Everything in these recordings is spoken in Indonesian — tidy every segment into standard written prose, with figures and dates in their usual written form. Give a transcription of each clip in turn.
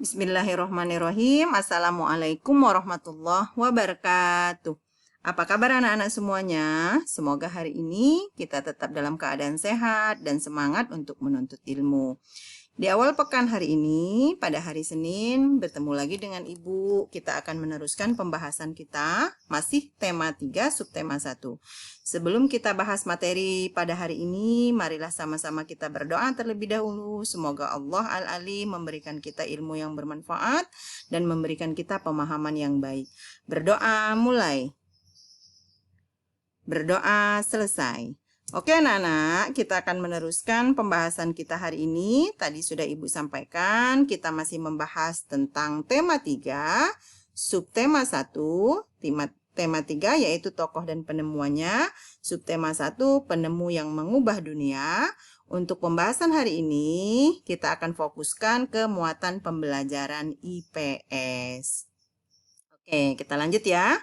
Bismillahirrahmanirrahim. Assalamualaikum warahmatullahi wabarakatuh. Apa kabar anak-anak semuanya? Semoga hari ini kita tetap dalam keadaan sehat dan semangat untuk menuntut ilmu. Di awal pekan hari ini, pada hari Senin, bertemu lagi dengan Ibu. Kita akan meneruskan pembahasan kita, masih tema 3, subtema 1. Sebelum kita bahas materi pada hari ini, marilah sama-sama kita berdoa terlebih dahulu. Semoga Allah Al-Alim memberikan kita ilmu yang bermanfaat dan memberikan kita pemahaman yang baik. Berdoa mulai. Berdoa selesai. Oke anak-anak, kita akan meneruskan pembahasan kita hari ini. Tadi sudah Ibu sampaikan, kita masih membahas tentang tema 3, subtema 1, tema 3 yaitu tokoh dan penemuannya, subtema 1, penemu yang mengubah dunia. Untuk pembahasan hari ini, kita akan fokuskan ke muatan pembelajaran IPS. Oke, kita lanjut ya.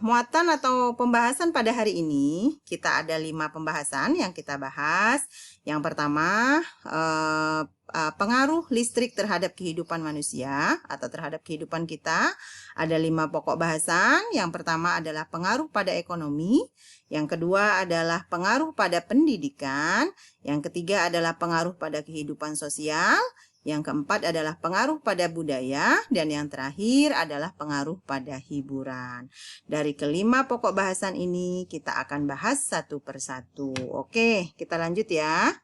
Muatan atau pembahasan pada hari ini, kita ada 5 pembahasan yang kita bahas. Yang pertama, pengaruh listrik terhadap kehidupan manusia atau terhadap kehidupan kita. Ada 5 pokok bahasan. Yang pertama adalah pengaruh pada ekonomi. Yang kedua adalah pengaruh pada pendidikan. Yang ketiga adalah pengaruh pada kehidupan sosial. Yang keempat adalah pengaruh pada budaya, dan yang terakhir adalah pengaruh pada hiburan. Dari kelima pokok bahasan ini, kita akan bahas satu persatu. Oke, kita lanjut ya.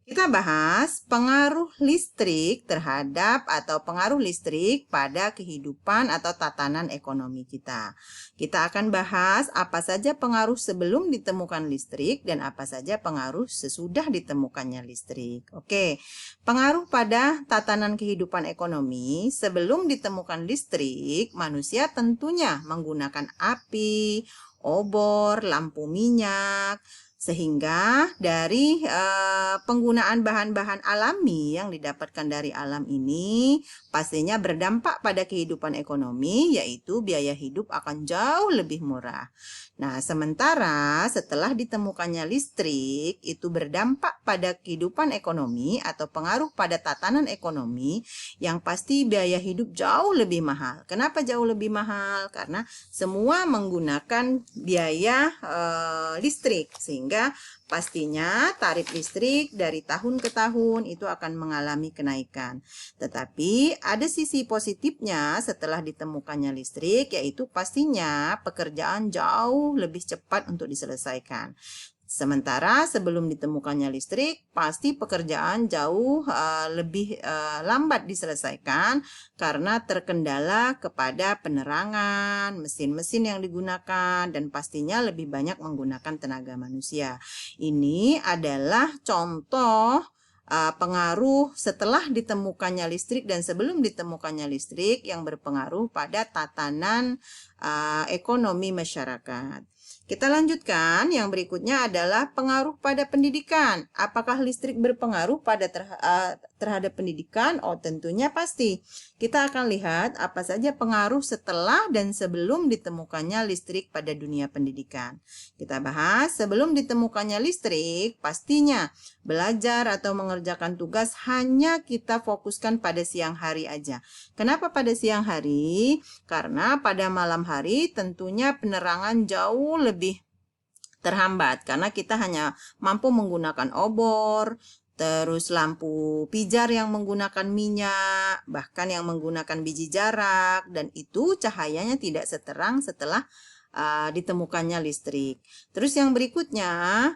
Kita bahas pengaruh listrik terhadap atau pengaruh listrik pada kehidupan atau tatanan ekonomi kita. Kita akan bahas apa saja pengaruh sebelum ditemukan listrik dan apa saja pengaruh sesudah ditemukannya listrik. Oke, pengaruh pada tatanan kehidupan ekonomi sebelum ditemukan listrik, manusia tentunya menggunakan api, obor, lampu minyak. Sehingga dari penggunaan bahan-bahan alami yang didapatkan dari alam ini pastinya berdampak pada kehidupan ekonomi, yaitu biaya hidup akan jauh lebih murah. Nah, sementara setelah ditemukannya listrik, itu berdampak pada kehidupan ekonomi atau pengaruh pada tatanan ekonomi, yang pasti biaya hidup jauh lebih mahal. Kenapa jauh lebih mahal? Karena semua menggunakan biaya listrik, sehingga pastinya tarif listrik dari tahun ke tahun itu akan mengalami kenaikan. Tetapi ada sisi positifnya setelah ditemukannya listrik, yaitu pastinya pekerjaan jauh lebih cepat untuk diselesaikan. Sementara sebelum ditemukannya listrik, pasti pekerjaan jauh lebih lambat diselesaikan karena terkendala kepada penerangan, mesin-mesin yang digunakan, dan pastinya lebih banyak menggunakan tenaga manusia. Ini adalah contoh pengaruh setelah ditemukannya listrik dan sebelum ditemukannya listrik yang berpengaruh pada tatanan ekonomi masyarakat. Kita lanjutkan, yang berikutnya adalah pengaruh pada pendidikan. Apakah listrik berpengaruh pada terhadap pendidikan? Oh, tentunya pasti. Kita akan lihat apa saja pengaruh setelah dan sebelum ditemukannya listrik pada dunia pendidikan. Kita bahas sebelum ditemukannya listrik, pastinya belajar atau mengerjakan tugas hanya kita fokuskan pada siang hari aja. Kenapa pada siang hari? Karena pada malam hari tentunya penerangan jauh lebih terhambat karena kita hanya mampu menggunakan obor, terus lampu pijar yang menggunakan minyak, bahkan yang menggunakan biji jarak, dan itu cahayanya tidak seterang setelah ditemukannya listrik. Terus yang berikutnya,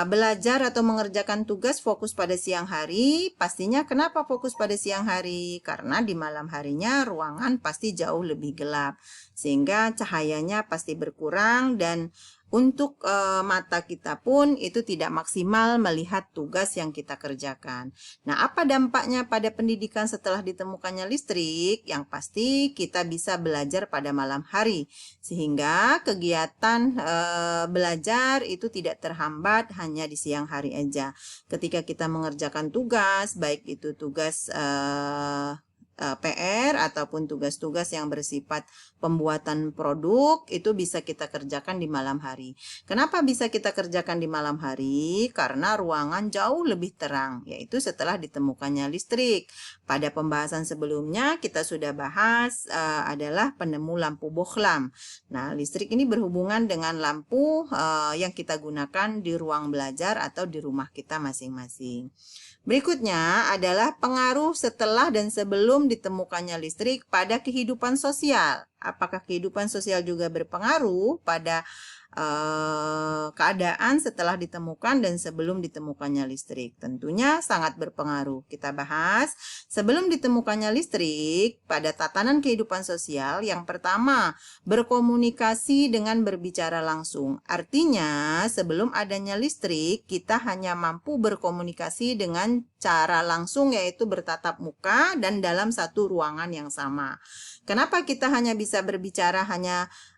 belajar atau mengerjakan tugas fokus pada siang hari. Pastinya kenapa fokus pada siang hari? Karena di malam harinya ruangan pasti jauh lebih gelap, sehingga cahayanya pasti berkurang, dan untuk mata kita pun itu tidak maksimal melihat tugas yang kita kerjakan. Nah, apa dampaknya pada pendidikan setelah ditemukannya listrik? Yang pasti kita bisa belajar pada malam hari, sehingga kegiatan belajar itu tidak terhambat hanya di siang hari aja. Ketika kita mengerjakan tugas, baik itu tugas PR ataupun tugas-tugas yang bersifat pembuatan produk itu bisa kita kerjakan di malam hari. Kenapa bisa kita kerjakan di malam hari? Karena ruangan jauh lebih terang, yaitu setelah ditemukannya listrik. Pada pembahasan sebelumnya kita sudah bahas adalah penemu lampu bohlam. Nah, listrik ini berhubungan dengan lampu yang kita gunakan di ruang belajar atau di rumah kita masing-masing. Berikutnya adalah pengaruh setelah dan sebelum ditemukannya listrik pada kehidupan sosial. Apakah kehidupan sosial juga berpengaruh pada keadaan setelah ditemukan dan sebelum ditemukannya listrik? Tentunya sangat berpengaruh. Kita bahas sebelum ditemukannya listrik pada tatanan kehidupan sosial. Yang pertama, berkomunikasi dengan berbicara langsung. Artinya, sebelum adanya listrik, kita hanya mampu berkomunikasi dengan cara langsung, yaitu bertatap muka dan dalam satu ruangan yang sama. Kenapa kita hanya bisa berbicara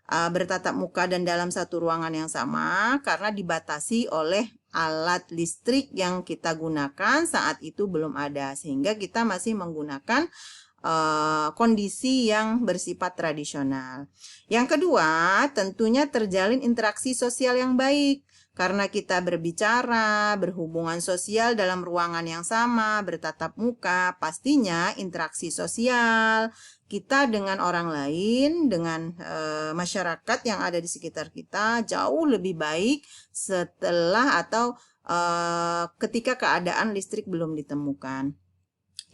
bertatap muka dan dalam satu ruangan yang sama? Karena dibatasi oleh alat listrik yang kita gunakan saat itu belum ada, sehingga kita masih menggunakan kondisi yang bersifat tradisional. Yang kedua, tentunya terjalin interaksi sosial yang baik. Karena kita berbicara, berhubungan sosial dalam ruangan yang sama, bertatap muka, pastinya interaksi sosial kita dengan orang lain, dengan masyarakat yang ada di sekitar kita jauh lebih baik setelah atau ketika keadaan listrik belum ditemukan.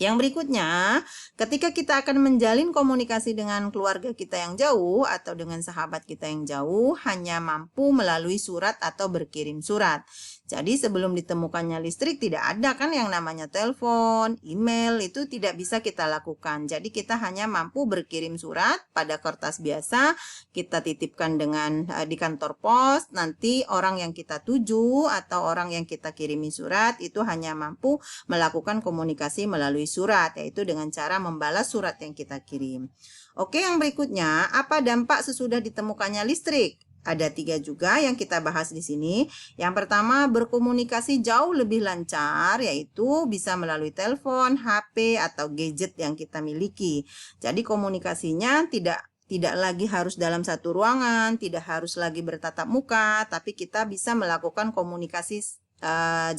Yang berikutnya, ketika kita akan menjalin komunikasi dengan keluarga kita yang jauh atau dengan sahabat kita yang jauh, hanya mampu melalui surat atau berkirim surat. Jadi sebelum ditemukannya listrik tidak ada kan yang namanya telepon, email, itu tidak bisa kita lakukan. Jadi kita hanya mampu berkirim surat pada kertas biasa, kita titipkan di kantor pos, nanti orang yang kita tuju atau orang yang kita kirimi surat itu hanya mampu melakukan komunikasi melalui surat, yaitu dengan cara membalas surat yang kita kirim. Oke, yang berikutnya, apa dampak sesudah ditemukannya listrik? Ada 3 juga yang kita bahas di sini. Yang pertama, berkomunikasi jauh lebih lancar, yaitu bisa melalui telepon, HP, atau gadget yang kita miliki. Jadi komunikasinya tidak lagi harus dalam satu ruangan, tidak harus lagi bertatap muka, tapi kita bisa melakukan komunikasi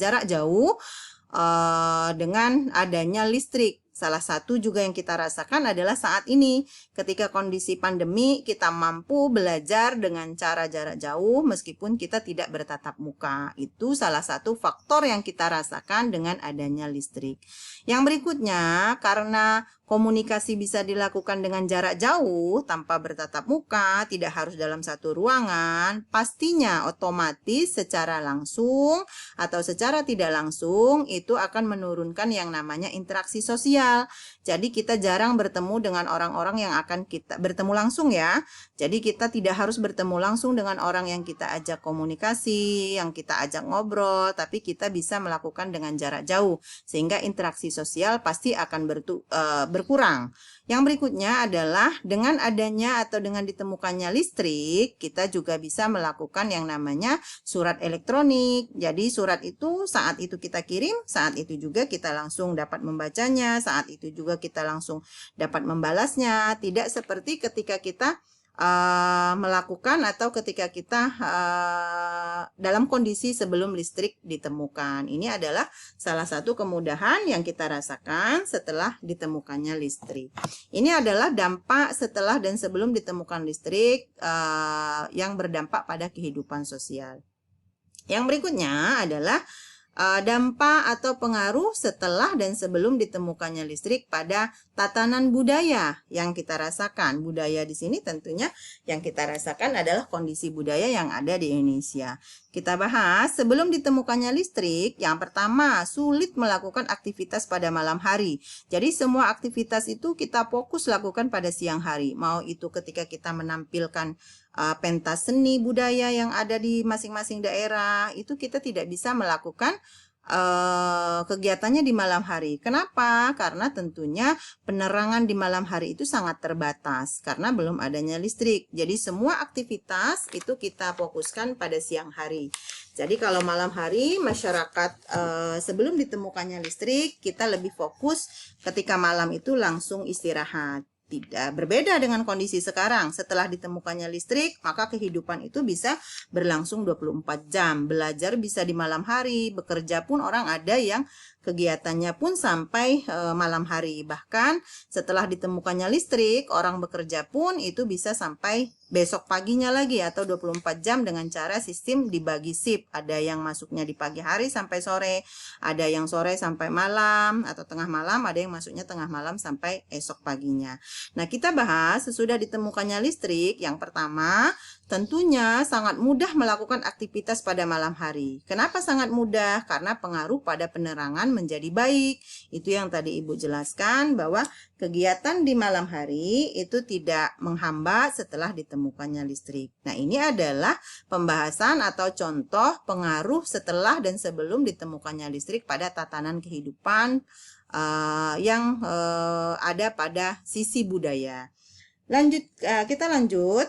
jarak jauh dengan adanya listrik. Salah satu juga yang kita rasakan adalah saat ini, ketika kondisi pandemi, kita mampu belajar dengan cara jarak jauh meskipun kita tidak bertatap muka. Itu salah satu faktor yang kita rasakan dengan adanya listrik. Yang berikutnya, karena komunikasi bisa dilakukan dengan jarak jauh tanpa bertatap muka, tidak harus dalam satu ruangan, pastinya otomatis secara langsung atau secara tidak langsung itu akan menurunkan yang namanya interaksi sosial. Jadi kita jarang bertemu dengan orang-orang yang akan kita bertemu langsung ya. Jadi kita tidak harus bertemu langsung dengan orang yang kita ajak komunikasi, yang kita ajak ngobrol, tapi kita bisa melakukan dengan jarak jauh sehingga interaksi sosial pasti akan berkurang. Yang berikutnya adalah dengan adanya atau dengan ditemukannya listrik, kita juga bisa melakukan yang namanya surat elektronik. Jadi surat itu saat itu kita kirim, saat itu juga kita langsung dapat membacanya, saat itu juga kita langsung dapat membalasnya. Tidak seperti ketika kita melakukan atau ketika kita dalam kondisi sebelum listrik ditemukan. Ini adalah salah satu kemudahan yang kita rasakan setelah ditemukannya listrik. Ini adalah dampak setelah dan sebelum ditemukan listrik yang berdampak pada kehidupan sosial. Yang berikutnya adalah dampak atau pengaruh setelah dan sebelum ditemukannya listrik pada tatanan budaya yang kita rasakan. Budaya di sini tentunya yang kita rasakan adalah kondisi budaya yang ada di Indonesia. Kita bahas sebelum ditemukannya listrik, yang pertama sulit melakukan aktivitas pada malam hari. Jadi semua aktivitas itu kita fokus lakukan pada siang hari. Mau itu ketika kita menampilkan pentas seni budaya yang ada di masing-masing daerah, itu kita tidak bisa melakukan kegiatannya di malam hari. Kenapa? Karena tentunya penerangan di malam hari itu sangat terbatas karena belum adanya listrik. Jadi semua aktivitas itu kita fokuskan pada siang hari. Jadi kalau malam hari masyarakat sebelum ditemukannya listrik, kita lebih fokus ketika malam itu langsung istirahat. Tidak berbeda dengan kondisi sekarang. Setelah ditemukannya listrik, maka kehidupan itu bisa berlangsung 24 jam. Belajar bisa di malam hari, bekerja pun orang ada yang kegiatannya pun sampai malam hari. Bahkan setelah ditemukannya listrik, orang bekerja pun itu bisa sampai besok paginya lagi atau 24 jam dengan cara sistem dibagi shift. Ada yang masuknya di pagi hari sampai sore, ada yang sore sampai malam atau tengah malam, ada yang masuknya tengah malam sampai esok paginya. Nah, kita bahas sesudah ditemukannya listrik. Yang pertama, tentunya sangat mudah melakukan aktivitas pada malam hari. Kenapa sangat mudah? Karena pengaruh pada penerangan menjadi baik. Itu yang tadi Ibu jelaskan bahwa kegiatan di malam hari itu tidak menghambat setelah ditemukannya listrik. Nah, ini adalah pembahasan atau contoh pengaruh setelah dan sebelum ditemukannya listrik pada tatanan kehidupan yang ada pada sisi budaya. Kita lanjut.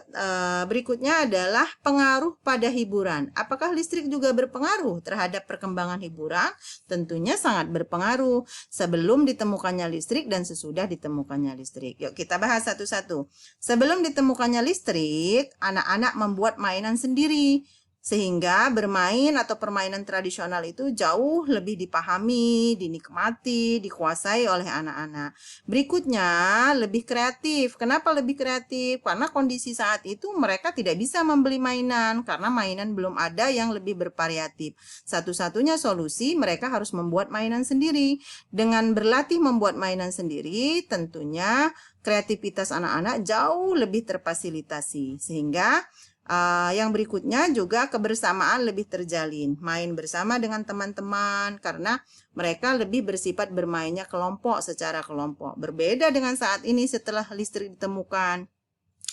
Berikutnya adalah pengaruh pada hiburan. Apakah listrik juga berpengaruh terhadap perkembangan hiburan? Tentunya sangat berpengaruh sebelum ditemukannya listrik dan sesudah ditemukannya listrik. Yuk kita bahas satu-satu. Sebelum ditemukannya listrik, anak-anak membuat mainan sendiri. Sehingga bermain atau permainan tradisional itu jauh lebih dipahami, dinikmati, dikuasai oleh anak-anak. Berikutnya, lebih kreatif. Kenapa lebih kreatif? Karena kondisi saat itu mereka tidak bisa membeli mainan, karena mainan belum ada yang lebih bervariatif. Satu-satunya solusi, mereka harus membuat mainan sendiri. Dengan berlatih membuat mainan sendiri, tentunya kreativitas anak-anak jauh lebih terfasilitasi. Sehingga yang berikutnya juga kebersamaan lebih terjalin. Main bersama dengan teman-teman karena mereka lebih bersifat bermainnya kelompok secara kelompok. Berbeda dengan saat ini setelah listrik ditemukan.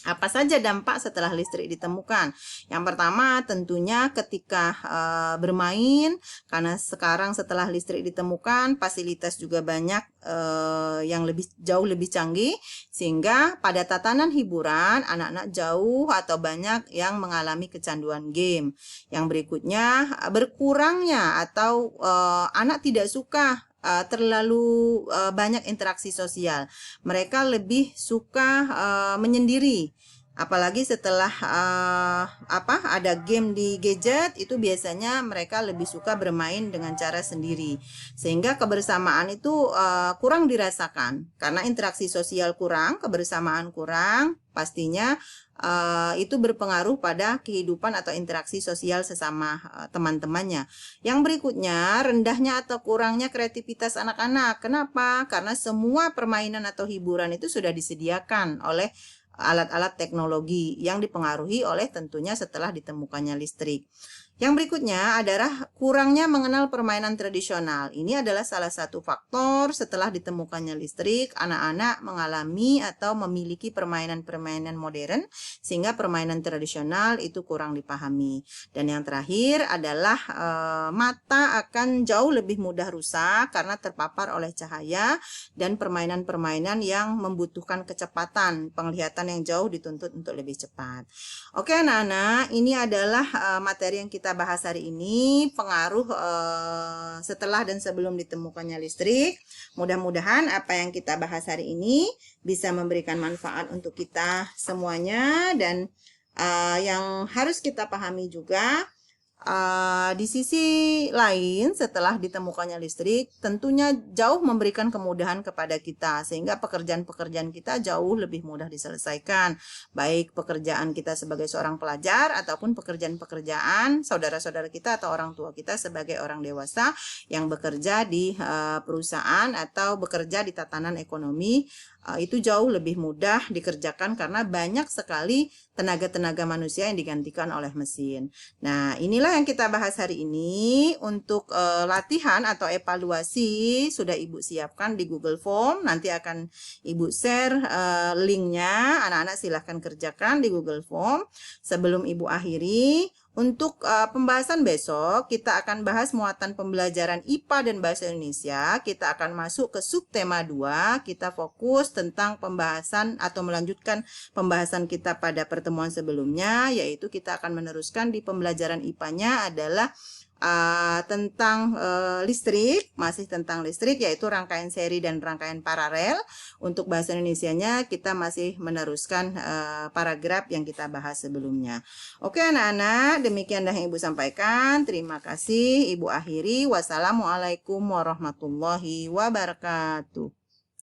Apa saja dampak setelah listrik ditemukan? Yang pertama tentunya ketika bermain, karena sekarang setelah listrik ditemukan fasilitas juga banyak yang jauh lebih canggih, sehingga pada tatanan hiburan anak-anak jauh atau banyak yang mengalami kecanduan game. Yang berikutnya berkurangnya atau anak tidak suka terlalu banyak interaksi sosial. Mereka lebih suka menyendiri. Apalagi setelah ada game di gadget, itu biasanya mereka lebih suka bermain dengan cara sendiri. Sehingga kebersamaan itu kurang dirasakan. Karena interaksi sosial kurang, kebersamaan kurang, pastinya itu berpengaruh pada kehidupan atau interaksi sosial sesama teman-temannya. Yang berikutnya, rendahnya atau kurangnya kreativitas anak-anak. Kenapa? Karena semua permainan atau hiburan itu sudah disediakan oleh alat-alat teknologi yang dipengaruhi oleh tentunya setelah ditemukannya listrik. Yang berikutnya adalah kurangnya mengenal permainan tradisional. Ini adalah salah satu faktor setelah ditemukannya listrik, anak-anak mengalami atau memiliki permainan-permainan modern sehingga permainan tradisional itu kurang dipahami. Dan yang terakhir adalah mata akan jauh lebih mudah rusak karena terpapar oleh cahaya dan permainan-permainan yang membutuhkan kecepatan, penglihatan yang jauh dituntut untuk lebih cepat. Oke anak-anak, ini adalah materi yang kita bahas hari ini, pengaruh setelah dan sebelum ditemukannya listrik. Mudah-mudahan apa yang kita bahas hari ini bisa memberikan manfaat untuk kita semuanya, dan yang harus kita pahami juga di sisi lain setelah ditemukannya listrik tentunya jauh memberikan kemudahan kepada kita sehingga pekerjaan-pekerjaan kita jauh lebih mudah diselesaikan, baik pekerjaan kita sebagai seorang pelajar ataupun pekerjaan-pekerjaan saudara-saudara kita atau orang tua kita sebagai orang dewasa yang bekerja di perusahaan atau bekerja di tatanan ekonomi. Itu jauh lebih mudah dikerjakan karena banyak sekali tenaga-tenaga manusia yang digantikan oleh mesin. Nah, inilah yang kita bahas hari ini. Untuk latihan atau evaluasi sudah Ibu siapkan di Google Form. Nanti akan Ibu share linknya. Anak-anak silahkan kerjakan di Google Form. Sebelum Ibu akhiri, Untuk pembahasan besok, kita akan bahas muatan pembelajaran IPA dan Bahasa Indonesia. Kita akan masuk ke subtema 2. Kita fokus tentang pembahasan atau melanjutkan pembahasan kita pada pertemuan sebelumnya, yaitu kita akan meneruskan di pembelajaran IPA-nya adalah tentang listrik, masih tentang listrik, yaitu rangkaian seri dan rangkaian paralel. Untuk bahasa Indonesianya kita masih meneruskan paragraf yang kita bahas sebelumnya. Oke anak-anak, demikian yang Ibu sampaikan. Terima kasih. Ibu akhiri. Wassalamualaikum warahmatullahi wabarakatuh.